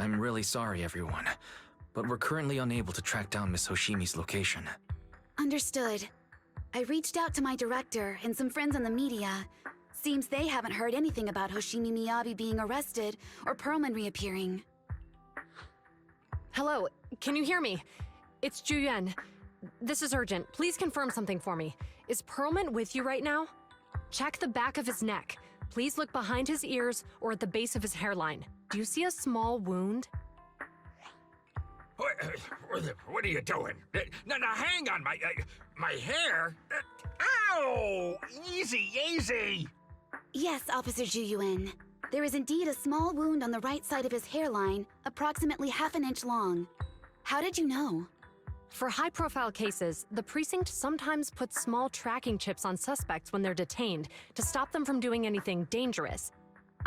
I'm really sorry, everyone, but we're currently unable to track down Miss Hoshimi's location. Understood. I reached out to my director and some friends in the media. Seems they haven't heard anything about Hoshimi Miyabi being arrested or Perlman reappearing. Hello, can you hear me? It's Juyuan. This is urgent. Please confirm something for me. Is Perlman with you right now? Check the back of his neck. Please look behind his ears or at the base of his hairline. Do you see a small wound? What are you doing? Now hang on, my hair? Ow! Easy, easy! Yes, Officer Juyuan. There is indeed a small wound on the right side of his hairline, approximately half an inch long. How did you know? For high-profile cases, the precinct sometimes puts small tracking chips on suspects when they're detained to stop them from doing anything dangerous.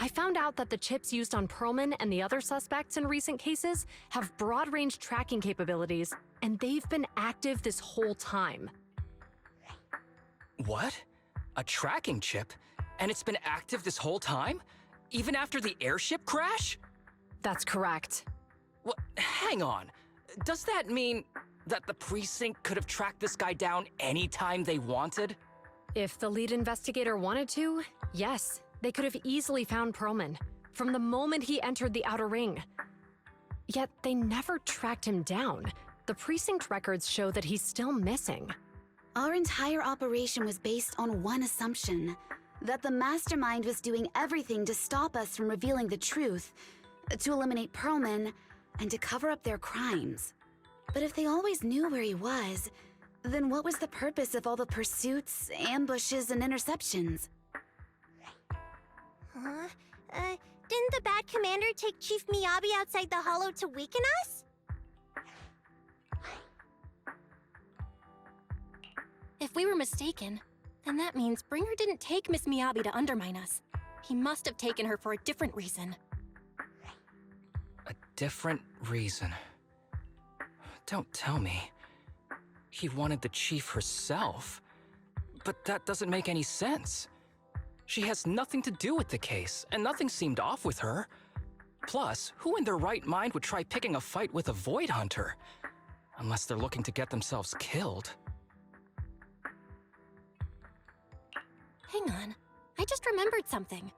I found out that the chips used on Perlman and the other suspects in recent cases have broad-range tracking capabilities, and they've been active this whole time. What? A tracking chip? And it's been active this whole time? Even after the airship crash? That's correct. What? Hang on. Does that mean that the precinct could have tracked this guy down anytime they wanted? If the lead investigator wanted to, yes, they could have easily found Perlman from the moment he entered the outer ring. Yet they never tracked him down. The precinct records show that he's still missing. Our entire operation was based on one assumption, that the mastermind was doing everything to stop us from revealing the truth, to eliminate Perlman, and to cover up their crimes. But if they always knew where he was, then what was the purpose of all the pursuits, ambushes, and interceptions? Didn't the bad commander take Chief Miyabi outside the hollow to weaken us? If we were mistaken, then that means Bringer didn't take Miss Miyabi to undermine us. He must have taken her for a different reason. A different reason. Don't tell me. He wanted the chief herself. But that doesn't make any sense. She has nothing to do with the case, and nothing seemed off with her. Plus, who in their right mind would try picking a fight with a Void Hunter? Unless they're looking to get themselves killed. Hang on, I just remembered something.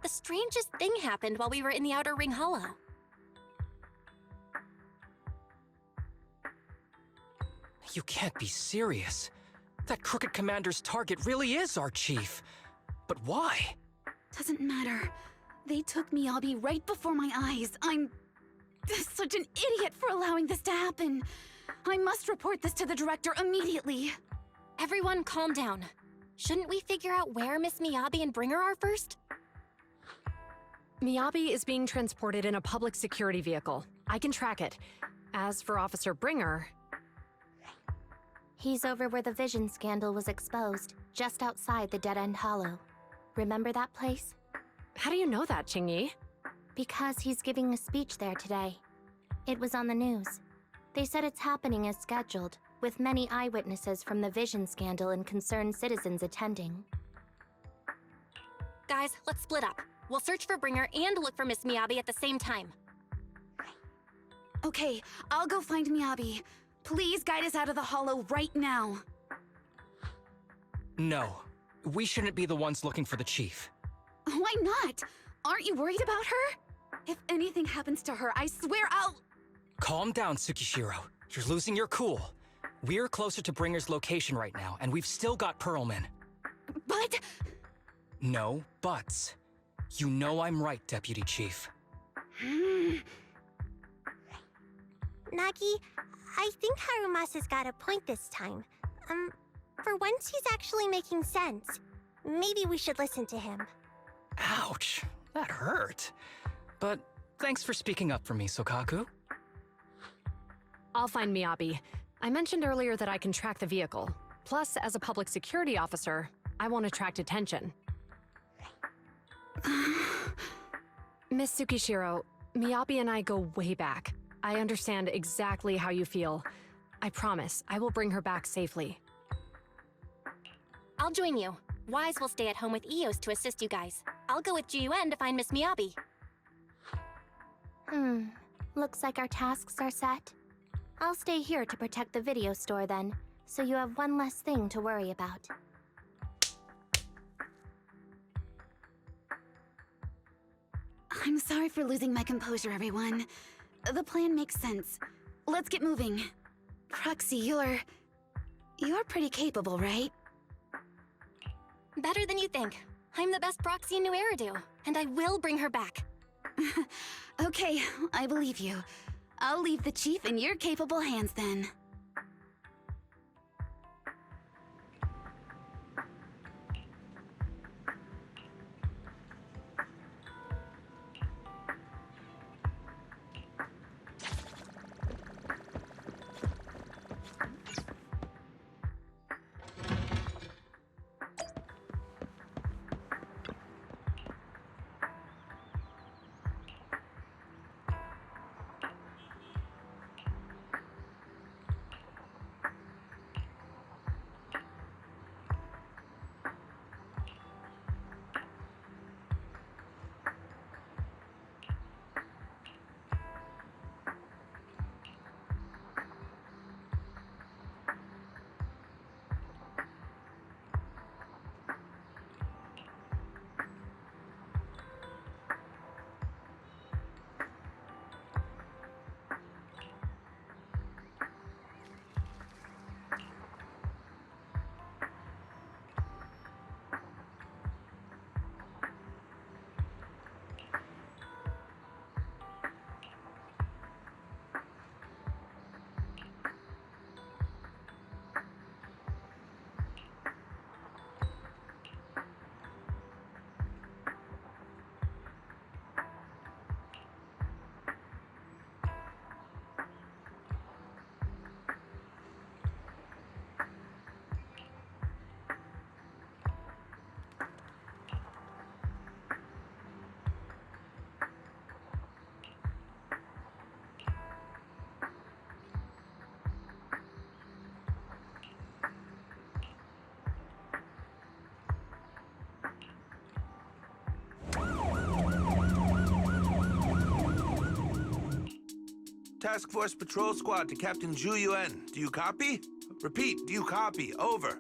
The strangest thing happened while we were in the Outer Ring Hollow. You can't be serious. That crooked commander's target really is our chief. But why? Doesn't matter. They took Miyabi right before my eyes. I'm such an idiot for allowing this to happen. I must report this to the director immediately. Everyone calm down. Shouldn't we figure out where Miss Miyabi and Bringer are first? Miyabi is being transported in a public security vehicle. I can track it. As for Officer Bringer... He's over where the vision scandal was exposed, just outside the Dead End Hollow. Remember that place? How do you know that, Qingyi? Because he's giving a speech there today. It was on the news. They said it's happening as scheduled, with many eyewitnesses from the vision scandal and concerned citizens attending. Guys, let's split up. We'll search for Bringer and look for Miss Miyabi at the same time. Okay, I'll go find Miyabi. Please guide us out of the hollow right now. No. We shouldn't be the ones looking for the chief. Why not? Aren't you worried about her? If anything happens to her, I swear I'll... Calm down, Tsukishiro. You're losing your cool. We're closer to Bringer's location right now, and we've still got Perlman. But... No buts. You know I'm right, Deputy Chief. Nagi, I think Harumasa's got a point this time. For once he's actually making sense. Maybe we should listen to him. Ouch, that hurt. But thanks for speaking up for me, Sokaku. I'll find Miyabi. I mentioned earlier that I can track the vehicle. Plus, as a public security officer, I won't attract attention. Miss Tsukishiro, Miyabi and I go way back. I understand exactly how you feel. I promise, I will bring her back safely. I'll join you. Wise will stay at home with Eos to assist you guys. I'll go with Jiyuan to find Miss Miyabi. Looks like our tasks are set. I'll stay here to protect the video store then, so you have one less thing to worry about. I'm sorry for losing my composure, everyone. The plan makes sense. Let's get moving. Proxy, you're pretty capable, right? Better than you think. I'm the best proxy in New Eridu, and I will bring her back. Okay, I believe you. I'll leave the chief in your capable hands then. Task Force Patrol Squad to Captain Zhu Yuan. Do you copy? Repeat, do you copy? Over.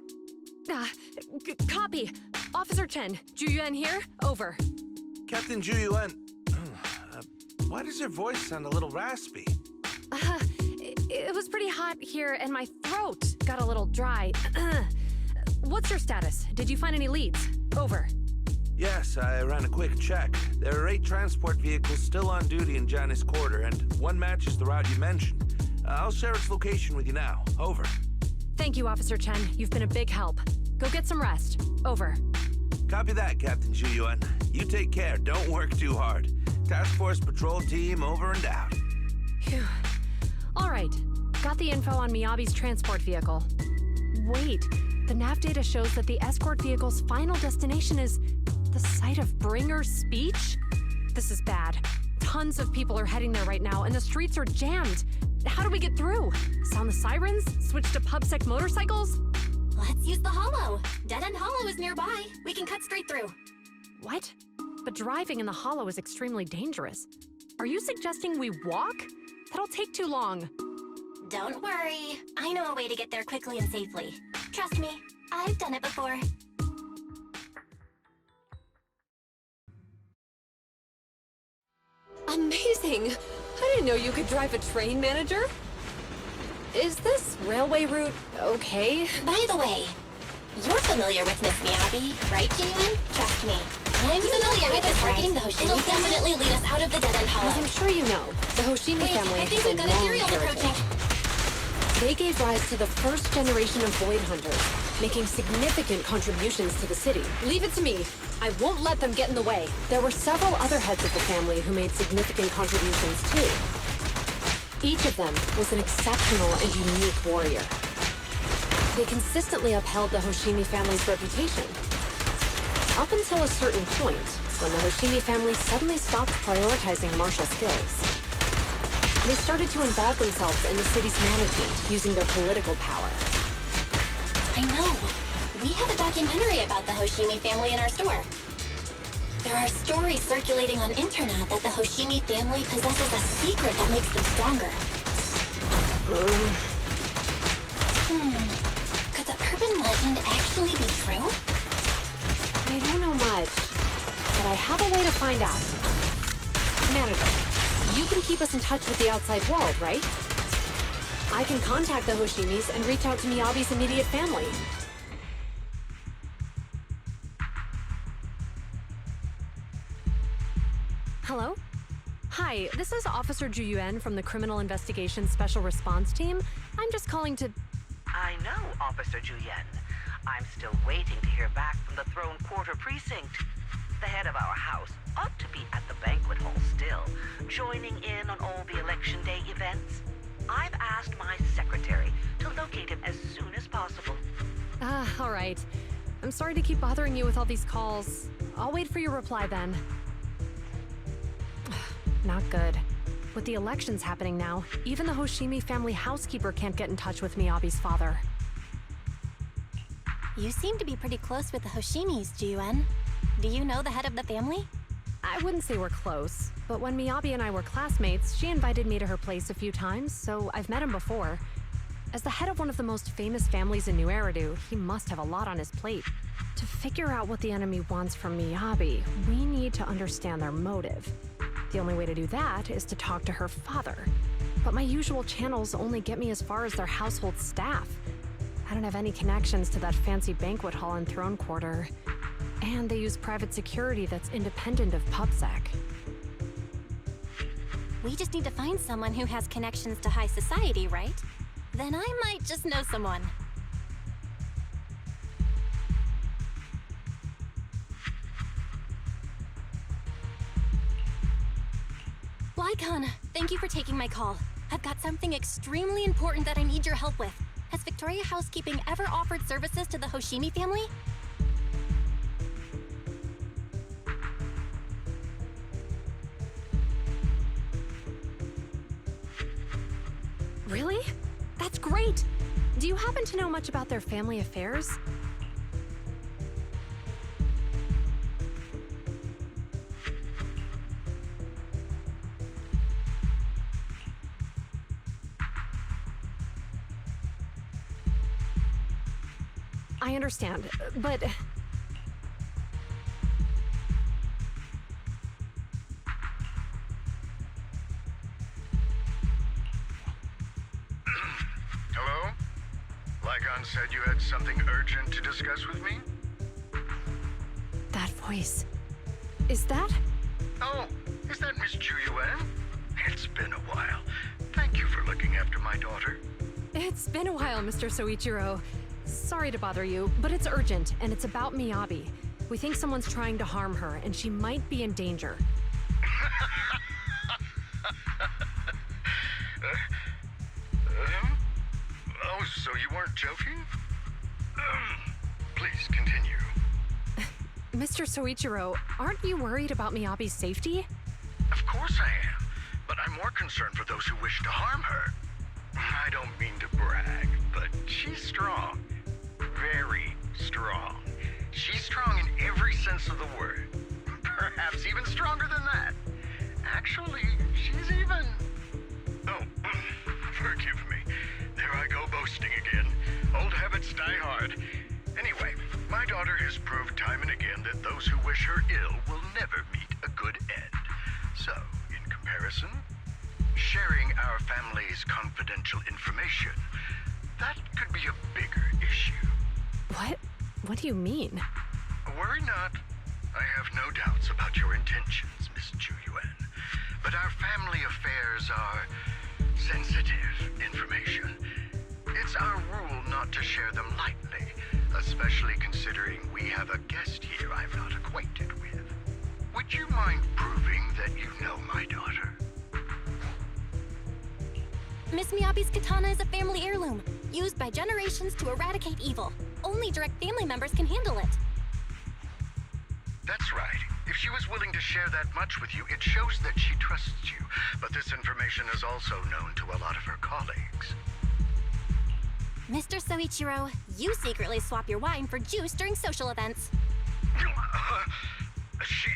Copy. Officer Chen, Zhu Yuan here. Over. Captain Zhu Yuan. Why does your voice sound a little raspy? It was pretty hot here, and my throat got a little dry. What's your status? Did you find any leads? Over. Yes, I ran a quick check. There are 8 transport vehicles still on duty in Janice Quarter, and one matches the route you mentioned. I'll share its location with you now. Over. Thank you, Officer Chen. You've been a big help. Go get some rest. Over. Copy that, Captain Zhu Yuan. You take care. Don't work too hard. Task Force Patrol Team over and out. Phew. All right. Got the info on Miyabi's transport vehicle. Wait. The nav data shows that the escort vehicle's final destination is the site of Bringer's speech? This is bad. Tons of people are heading there right now, and the streets are jammed. How do we get through? Sound the sirens? Switch to PubSec motorcycles? Let's use the hollow. Dead End Hollow is nearby. We can cut straight through. What? But driving in the hollow is extremely dangerous. Are you suggesting we walk? That'll take too long. Don't worry. I know a way to get there quickly and safely. Trust me, I've done it before. Amazing! I didn't know you could drive a train, manager. Is this railway route okay? By the way, you're familiar with Miss Miyabi, right, Jalen? Trust me. I'm familiar with this targeting the Hoshimi. It'll definitely lead us out of the Dead End Hollow. As I'm sure you know, the Hoshimi Wait, family I think has we've a got long Ethereal heritage. approaching. They gave rise to the first generation of Void Hunters, making significant contributions to the city. Leave it to me. I won't let them get in the way. There were several other heads of the family who made significant contributions too. Each of them was an exceptional and unique warrior. They consistently upheld the Hoshimi family's reputation. Up until a certain point, when the Hoshimi family suddenly stopped prioritizing martial skills. They started to involve themselves in the city's management using their political power. I know. We have a documentary about the Hoshimi family in our store. There are stories circulating on internet that the Hoshimi family possesses a secret that makes them stronger. Could the urban legend actually be true? I don't know much, but I have a way to find out. Manager, you can keep us in touch with the outside world, right? I can contact the Hoshimis and reach out to Miyabi's immediate family. Hello? Hi, this is Officer Ju Yuen from the Criminal Investigation Special Response Team. I'm just calling to... I know, Officer Ju Yuen. I'm still waiting to hear back from the Throne Quarter Precinct. The head of our house ought to be at the banquet hall still, joining in on all the Election Day events. I've asked my secretary to locate him as soon as possible. All right. I'm sorry to keep bothering you with all these calls. I'll wait for your reply then. Not good. With the elections happening now, even the Hoshimi family housekeeper can't get in touch with Miyabi's father. You seem to be pretty close with the Hoshimis, Ji-Yuen. Do you know the head of the family? I wouldn't say we're close, but when Miyabi and I were classmates, she invited me to her place a few times, so I've met him before. As the head of one of the most famous families in New Eridu, he must have a lot on his plate. To figure out what the enemy wants from Miyabi, we need to understand their motive. The only way to do that is to talk to her father. But my usual channels only get me as far as their household staff. I don't have any connections to that fancy banquet hall in Throne Quarter. And they use private security that's independent of PubSec. We just need to find someone who has connections to high society, right? Then I might just know someone. Lycon, thank you for taking my call. I've got something extremely important that I need your help with. Has Victoria Housekeeping ever offered services to the Hoshimi family? Really? That's great! Do you happen to know much about their family affairs? I understand, but... Hello? Lycon said you had something urgent to discuss with me? That voice... Is that... Oh, is that Miss Ju Yuen? It's been a while. Thank you for looking after my daughter. It's been a while, Mr. Soichiro. Sorry to bother you, but it's urgent, and it's about Miyabi. We think someone's trying to harm her, and she might be in danger. Oh, so you weren't joking? Please continue. Mr. Soichiro, aren't you worried about Miyabi's safety? Of course I am, but I'm more concerned for those who wish to harm her. I don't mean to brag, but she's strong. Very strong. She's strong in every sense of the word. Perhaps even stronger than that. Actually, she's even... Oh, forgive me. There I go boasting again. Old habits die hard. Anyway, my daughter has proved time and again that those who wish her ill will never meet a good end. So, in comparison, sharing our family's confidential information, that could be a bigger issue. What? What do you mean? Worry not. I have no doubts about your intentions, Miss Ju Yuen. But our family affairs are sensitive information. It's our rule not to share them lightly, especially considering we have a guest here I'm not acquainted with. Would you mind proving that you know my daughter? Miss Miyabi's katana is a family heirloom, used by generations to eradicate evil. Only direct family members can handle it. That's right. If she was willing to share that much with you, it shows that she trusts you. But this information is also known to a lot of her colleagues. Mr. Soichiro, you secretly swap your wine for juice during social events. She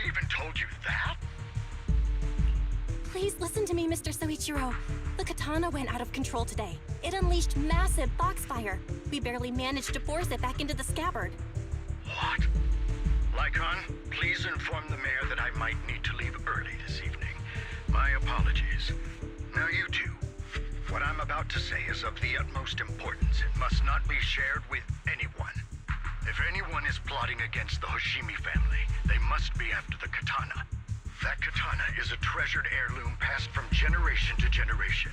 even told you that? Please listen to me, Mr. Soichiro. The katana went out of control today. It unleashed massive foxfire. We barely managed to force it back into the scabbard. What? Lycon, please inform the mayor that I might need to leave early this evening. My apologies. Now you two, what I'm about to say is of the utmost importance. It must not be shared with anyone. If anyone is plotting against the Hoshimi family, they must be after the katana. That katana is a treasured heirloom passed from generation to generation.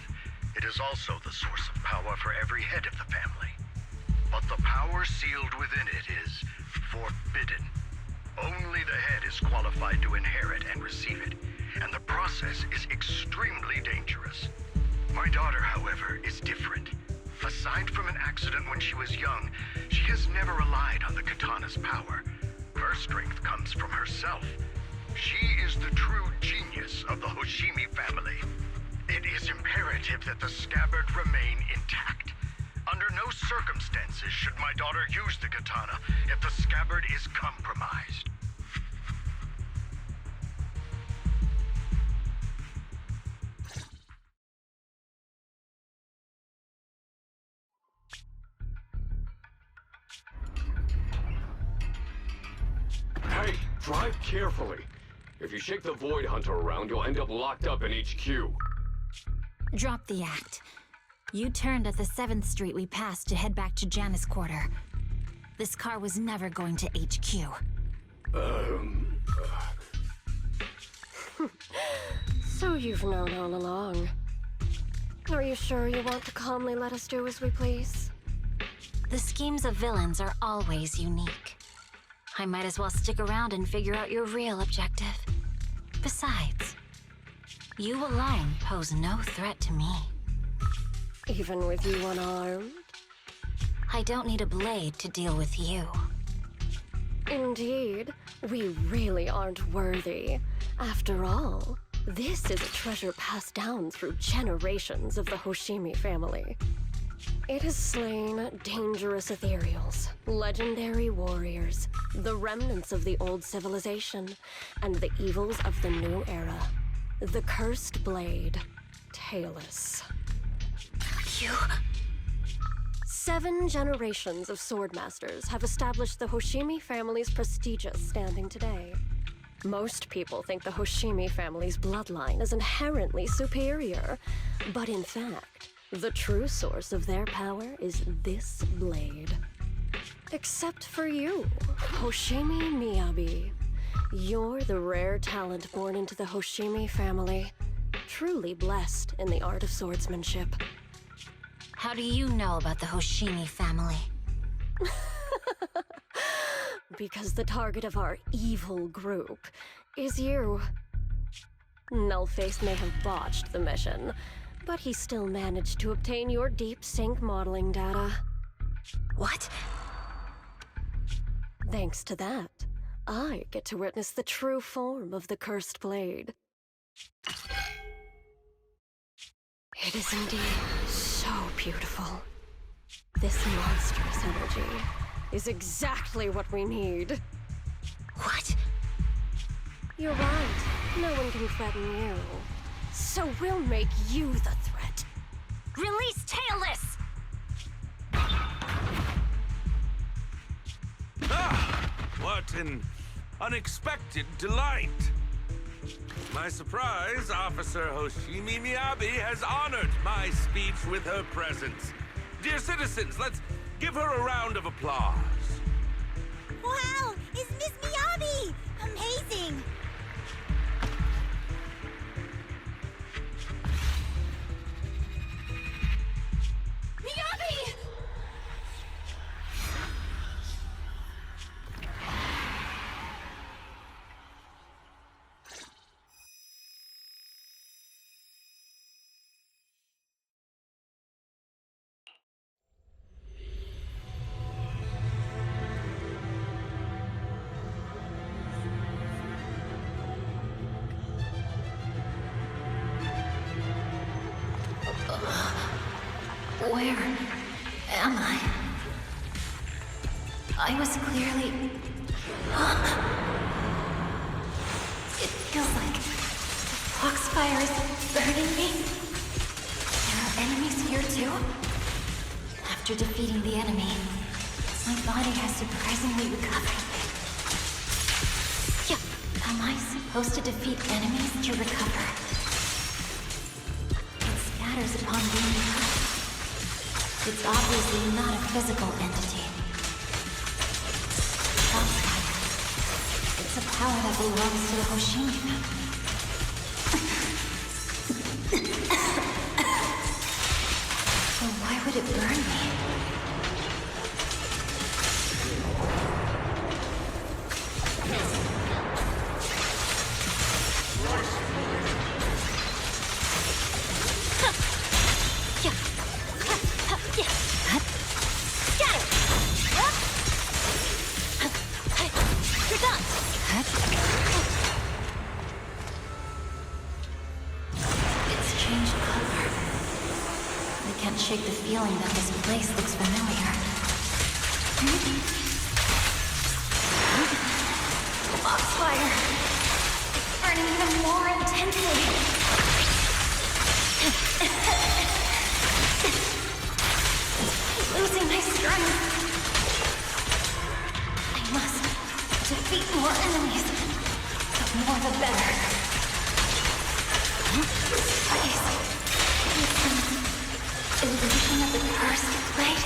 It is also the source of power for every head of the family. But the power sealed within it is forbidden. Only the head is qualified to inherit and receive it, and the process is extremely dangerous. My daughter, however, is different. Aside from an accident when she was young, she has never relied on the katana's power. Her strength comes from herself. She is the true genius of the Hoshimi family. It is imperative that the scabbard remain intact. Under no circumstances should my daughter use the katana if the scabbard is compromised. Hey, drive carefully. If you shake the Void Hunter around, you'll end up locked up in HQ. Drop the act. You turned at the 7th Street we passed to head back to Janice Quarter. This car was never going to HQ. So you've known all along. Are you sure you want to calmly let us do as we please? The schemes of villains are always unique. I might as well stick around and figure out your real objective. Besides, you alone pose no threat to me. Even with you unarmed? I don't need a blade to deal with you. Indeed, we really aren't worthy. After all, this is a treasure passed down through generations of the Hoshimi family. It has slain dangerous ethereals, legendary warriors, the remnants of the old civilization, and the evils of the new era. The cursed blade, Tailless. You... 7 generations of swordmasters have established the Hoshimi family's prestigious standing today. Most people think the Hoshimi family's bloodline is inherently superior, but in fact, the true source of their power is this blade. Except for you, Hoshimi Miyabi. You're the rare talent born into the Hoshimi family, truly blessed in the art of swordsmanship. How do you know about the Hoshimi family? Because the target of our evil group is you. Nullface may have botched the mission, but he still managed to obtain your deep sync modeling data. What? Thanks to that, I get to witness the true form of the cursed blade. It is indeed so beautiful. This monstrous energy is exactly what we need. What? You're right. No one can threaten you. So we'll make you the threat. Release Tailless! Ah! What an unexpected delight! My surprise, Officer Hoshimi Miyabi has honored my speech with her presence. Dear citizens, let's give her a round of applause. Wow! It's Miss Miyabi! Amazing! Miyabi! Where am I? I was clearly It feels like the foxfire is burning me. There are enemies here too? After defeating the enemy, my body has surprisingly recovered. Yeah, am I supposed to defeat enemies to recover? It scatters upon being hurt. It's obviously not a physical entity. Foxfire. It's a power that belongs to the Hoshimi family. So why would it burn me? Shake the feeling that this place looks familiar. Foxfire! It's burning even more intensely. I'm losing my strength. I must defeat more enemies. The more the better. This place. Illusion of the first blade.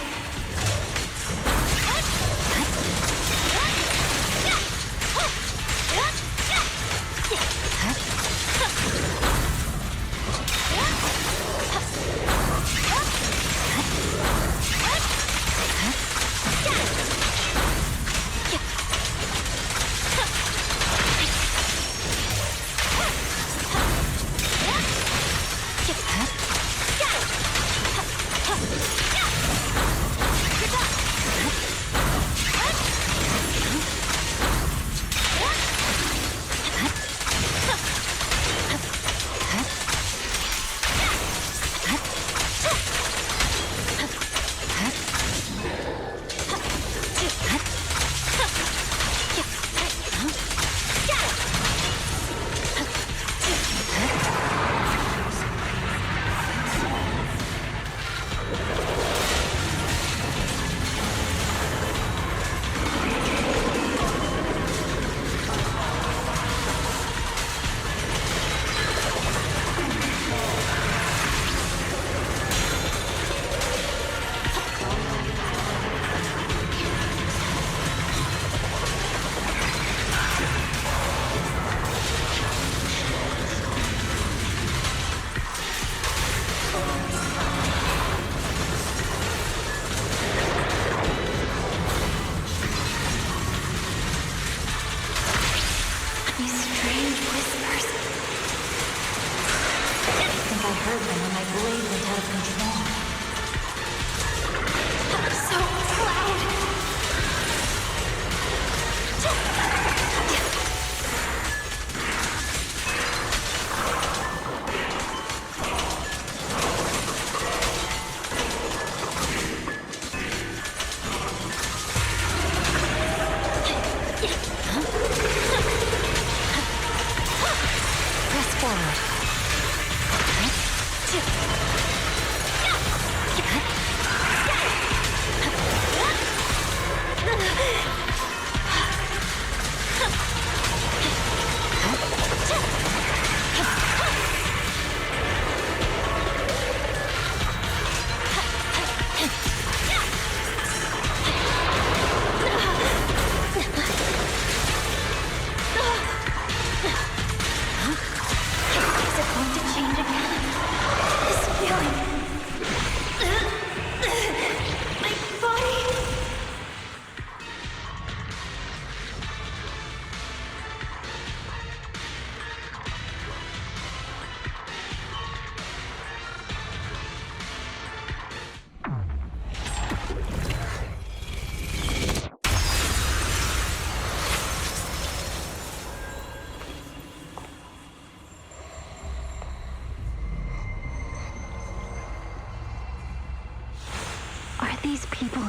Are these people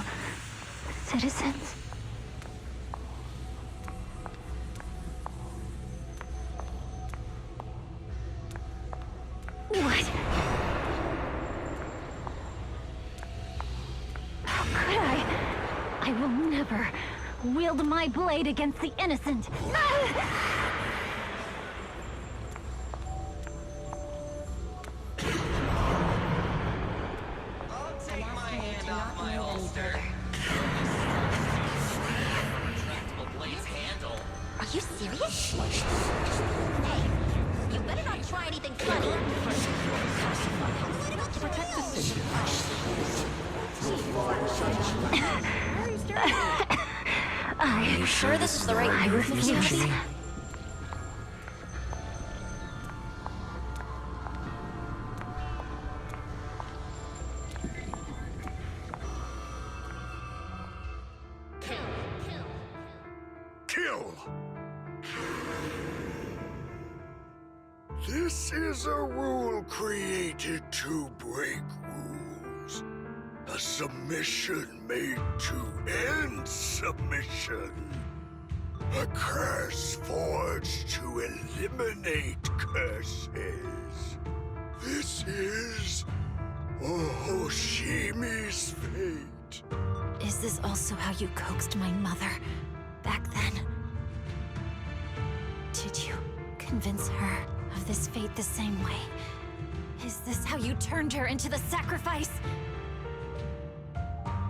citizens? I will never wield my blade against the innocent. Are you serious? Hey, you better not try anything funny. To protect the city. Are you sure this is the right I move, Miss refuse. Hoshimi? Kill! This is a rule created to break rules. A submission made to end submission. A curse forged to eliminate curses. This is Hoshimi's fate. Is this also how you coaxed my mother back then? Did you convince her of this fate the same way? Is this how you turned her into the sacrifice?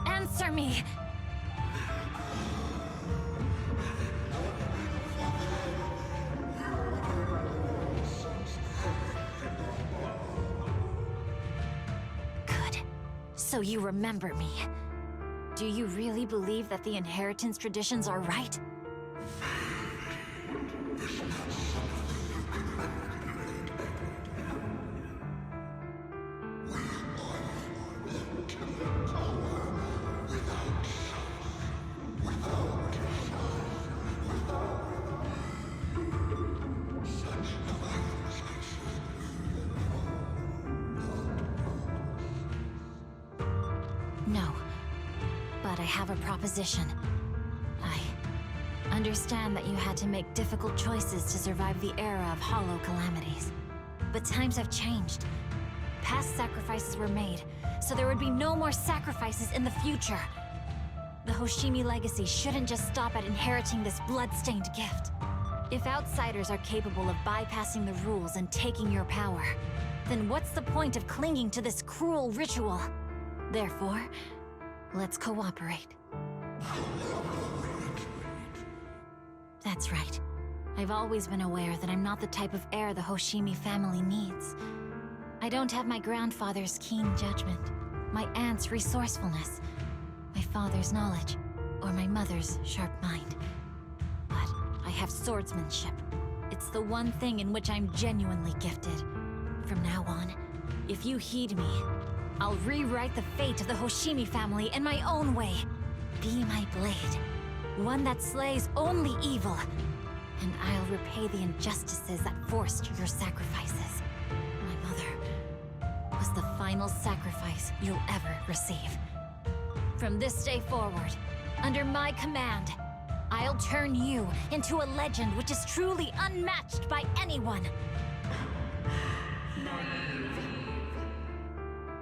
Answer me! Good. So you remember me. Do you really believe that the inheritance traditions are right? No. But I have a proposition. I understand that you had to make difficult choices to survive the era of hollow calamities. But times have changed. Past sacrifices were made, so there would be no more sacrifices in the future. The Hoshimi legacy shouldn't just stop at inheriting this blood-stained gift. If outsiders are capable of bypassing the rules and taking your power, then what's the point of clinging to this cruel ritual? Therefore, let's cooperate. That's right. I've always been aware that I'm not the type of heir the Hoshimi family needs. I don't have my grandfather's keen judgment, my aunt's resourcefulness, my father's knowledge, or my mother's sharp mind. But I have swordsmanship. It's the one thing in which I'm genuinely gifted. From now on, if you heed me, I'll rewrite the fate of the Hoshimi family in my own way. Be my blade, one that slays only evil, and I'll repay the injustices that forced your sacrifices. My mother was the final sacrifice you'll ever receive. From this day forward, under my command, I'll turn you into a legend which is truly unmatched by anyone.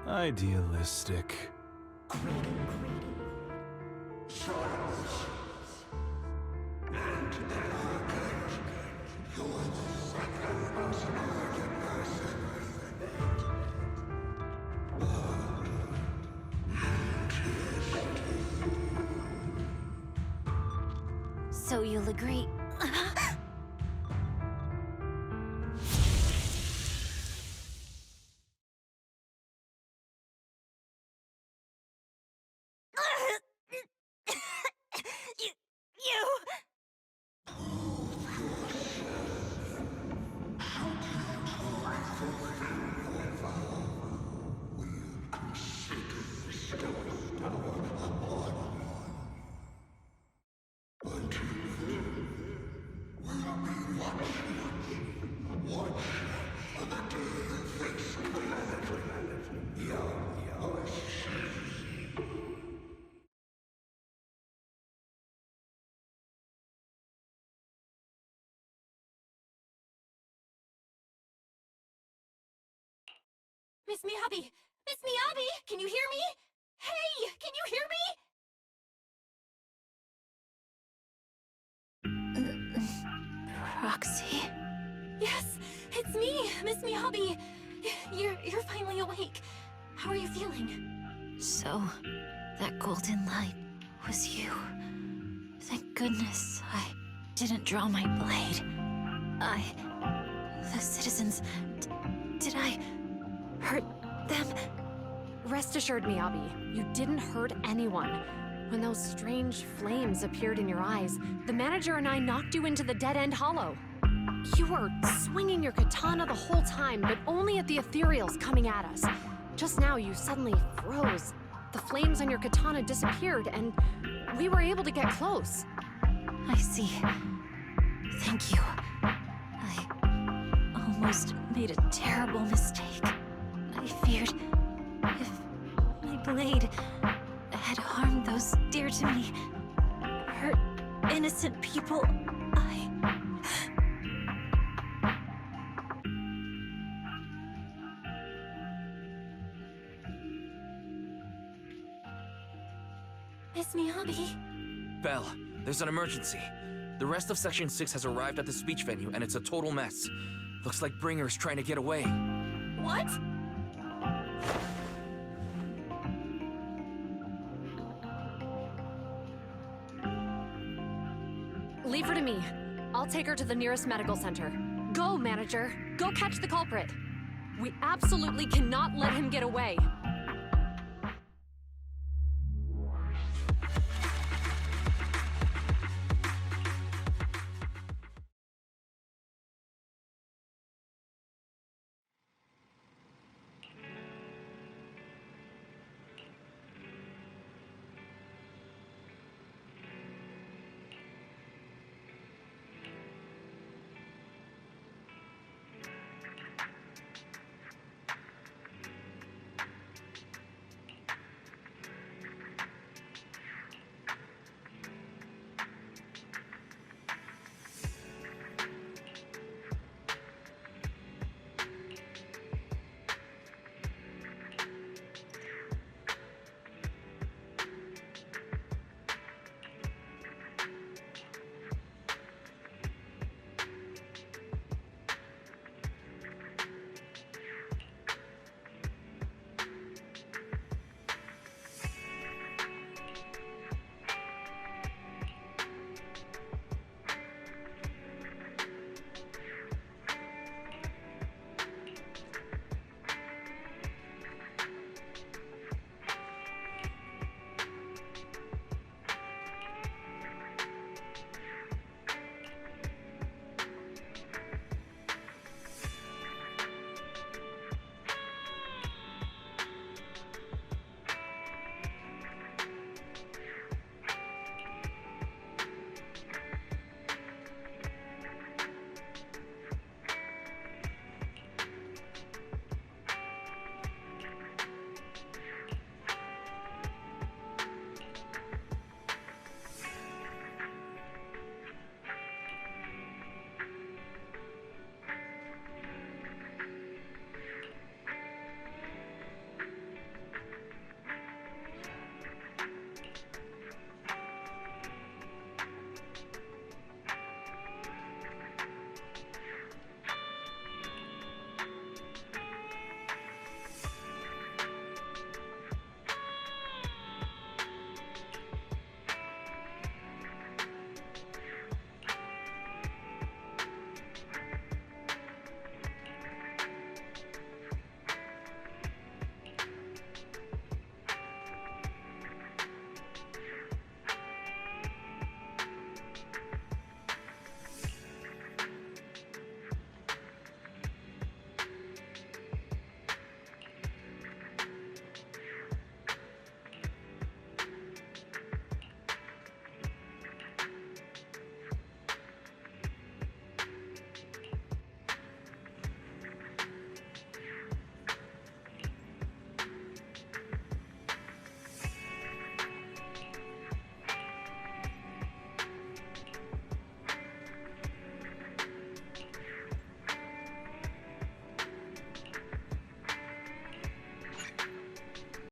Idealistic. So you'll agree? Miss Miyabi! Miss Miyabi! Can you hear me? Hey! Can you hear me? Roxy? Yes, it's me, Miss Miyabi. You're finally awake. How are you feeling? So, that golden light was you. Thank goodness I didn't draw my blade. The citizens... did I hurt them? Rest assured, Miyabi, you didn't hurt anyone. When those strange flames appeared in your eyes, the manager and I knocked you into the dead-end hollow. You were swinging your katana the whole time, but only at the ethereals coming at us. Just now, you suddenly froze. The flames on your katana disappeared, and we were able to get close. I see. Thank you. I almost made a terrible mistake. I feared if my blade had harmed those dear to me, hurt innocent people, Miss Miyabi? Belle, there's an emergency. The rest of Section 6 has arrived at the speech venue, and it's a total mess. Looks like Bringer's trying to get away. What? Leave her to me. I'll take her to the nearest medical center. Go, manager. Go catch the culprit. We absolutely cannot let him get away.